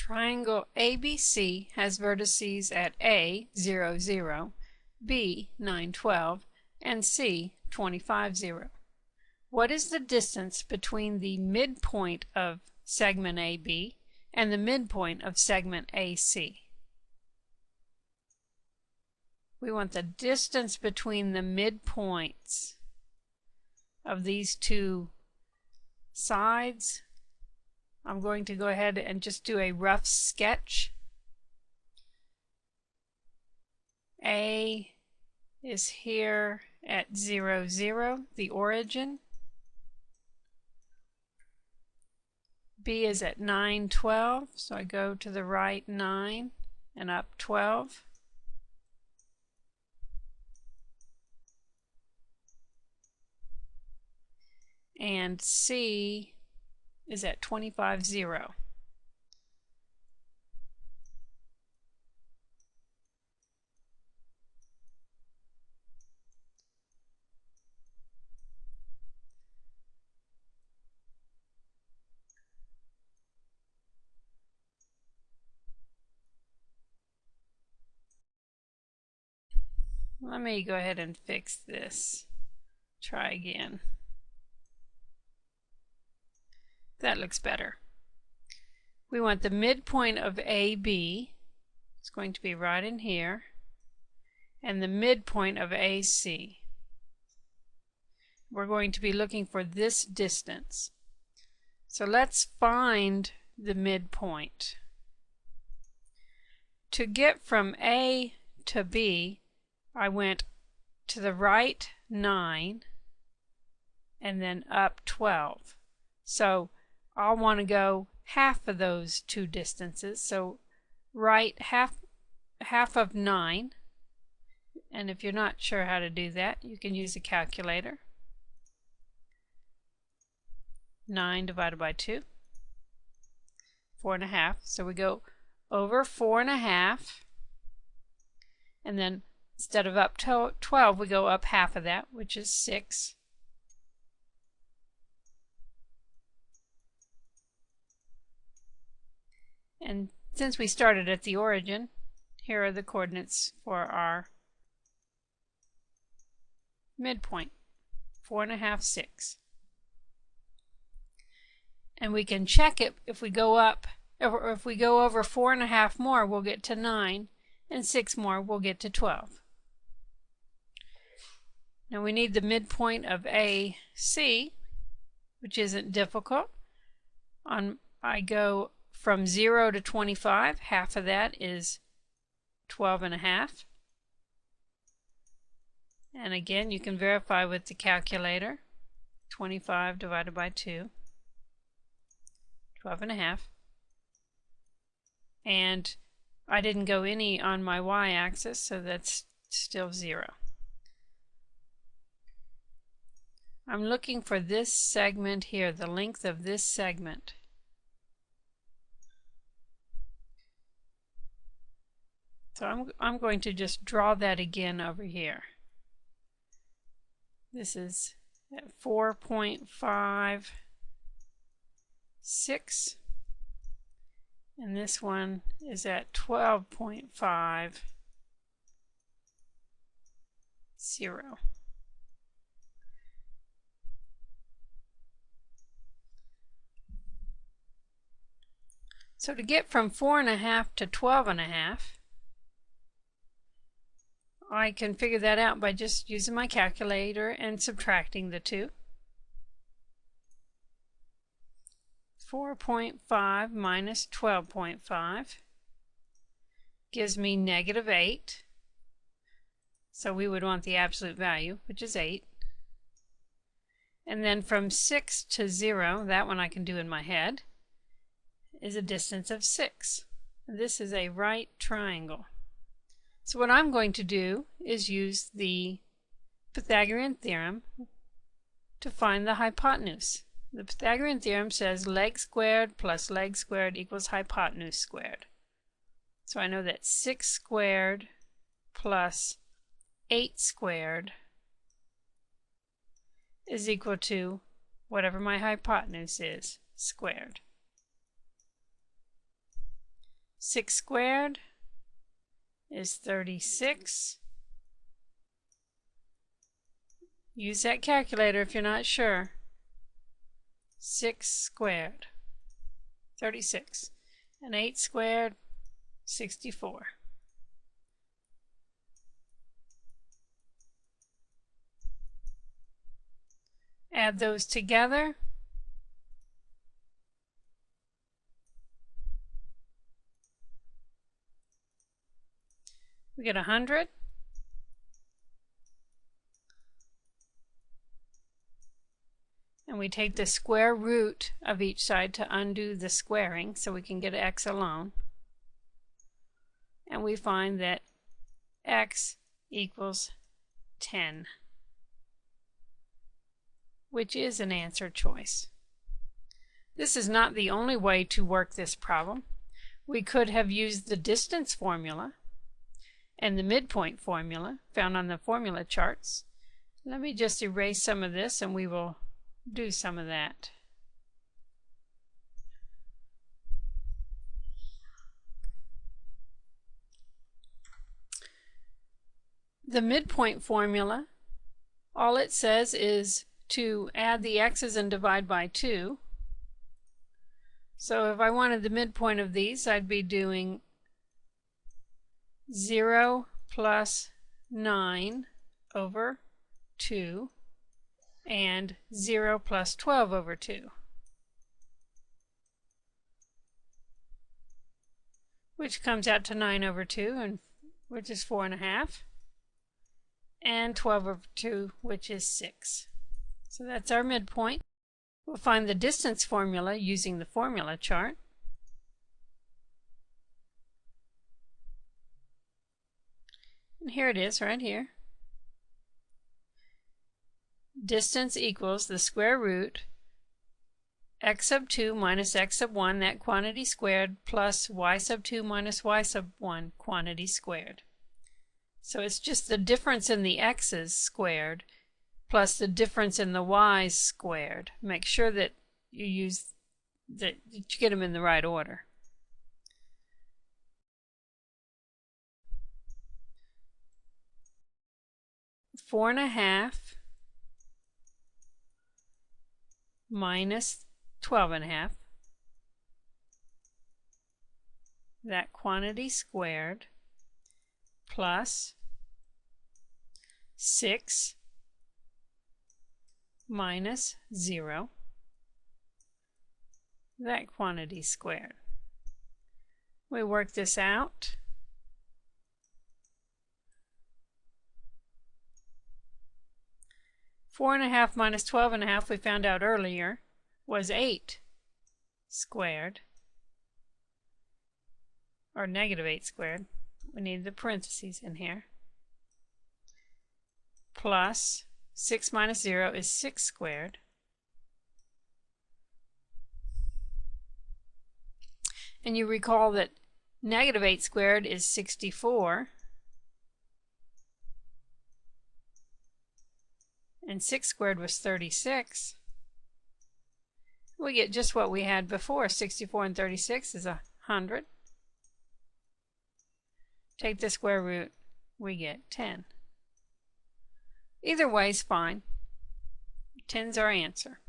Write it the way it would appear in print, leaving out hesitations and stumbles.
Triangle ABC has vertices at A, 0, 0, B, 9, 12, and C, 25, 0. What is the distance between the midpoint of segment AB and the midpoint of segment AC? We want the distance between the midpoints of these two sides. I'm going to go ahead and just do a rough sketch. A is here at 0, 0, the origin. B is at 9, 12, so I go to the right 9 and up 12. And C is at 25, 0. Let me go ahead and fix this. Try again. That looks better. We want the midpoint of AB, it's going to be right in here, and the midpoint of AC. We're going to be looking for this distance. So let's find the midpoint. To get from A to B, I went to the right 9 and then up 12. So I'll want to go half of those two distances. So write half of 9. And if you're not sure how to do that, you can use a calculator. 9 divided by 2, 4.5. So we go over 4.5, and then instead of up to 12, we go up half of that, which is 6. And since we started at the origin, here are the coordinates for our midpoint, 4.5, 6. And we can check it if we go up, or if we go over 4.5 more, we'll get to 9, and 6 more, we'll get to 12. Now we need the midpoint of AC, which isn't difficult. I go from 0 to 25, half of that is 12.5. And again, you can verify with the calculator. 25 divided by 2, 12.5. And I didn't go any on my y-axis, so that's still 0. I'm looking for this segment here, the length of this segment. So I'm going to just draw that again over here. This is at 4.56, and this one is at 12.50. So to get from 4.5 to 12.5, I can figure that out by just using my calculator and subtracting the two. 4.5 minus 12.5 gives me -8. So we would want the absolute value, which is 8. And then from 6 to 0, that one I can do in my head, is a distance of 6. This is a right triangle. So what I'm going to do is use the Pythagorean theorem to find the hypotenuse. The Pythagorean theorem says leg squared plus leg squared equals hypotenuse squared. So I know that 6 squared plus 8 squared is equal to whatever my hypotenuse is, squared. 6 squared is 36. Use that calculator if you're not sure. 6 squared, 36. And 8 squared, 64. Add those together. We get 100. And we take the square root of each side to undo the squaring so we can get x alone. And we find that x equals 10, which is an answer choice. This is not the only way to work this problem. We could have used the distance formula and the midpoint formula found on the formula charts. Let me just erase some of this and we will do some of that. The midpoint formula, all it says is to add the x's and divide by 2. So if I wanted the midpoint of these, I'd be doing 0 plus 9 over 2 and 0 plus 12 over 2, which comes out to 9 over 2, and which is 4.5, and 12 over 2, which is 6. So that's our midpoint. We'll find the distance formula using the formula chart. And here it is right here. Distance equals the square root x sub 2 minus x sub 1, that quantity squared, plus y sub 2 minus y sub 1, quantity squared. So it's just the difference in the x's squared plus the difference in the y's squared. Make sure that you get them in the right order. Four and a half minus 12.5, that quantity squared, plus 6 minus 0, that quantity squared. We work this out. Four and a half minus 12.5, we found out earlier, was 8 squared, or negative 8 squared. We need the parentheses in here. Plus 6 minus 0 is 6 squared. And you recall that negative 8 squared is 64. And 6 squared was 36. We get just what we had before. 64 and 36 is 100. Take the square root, we get 10. Either way is fine. 10's our answer.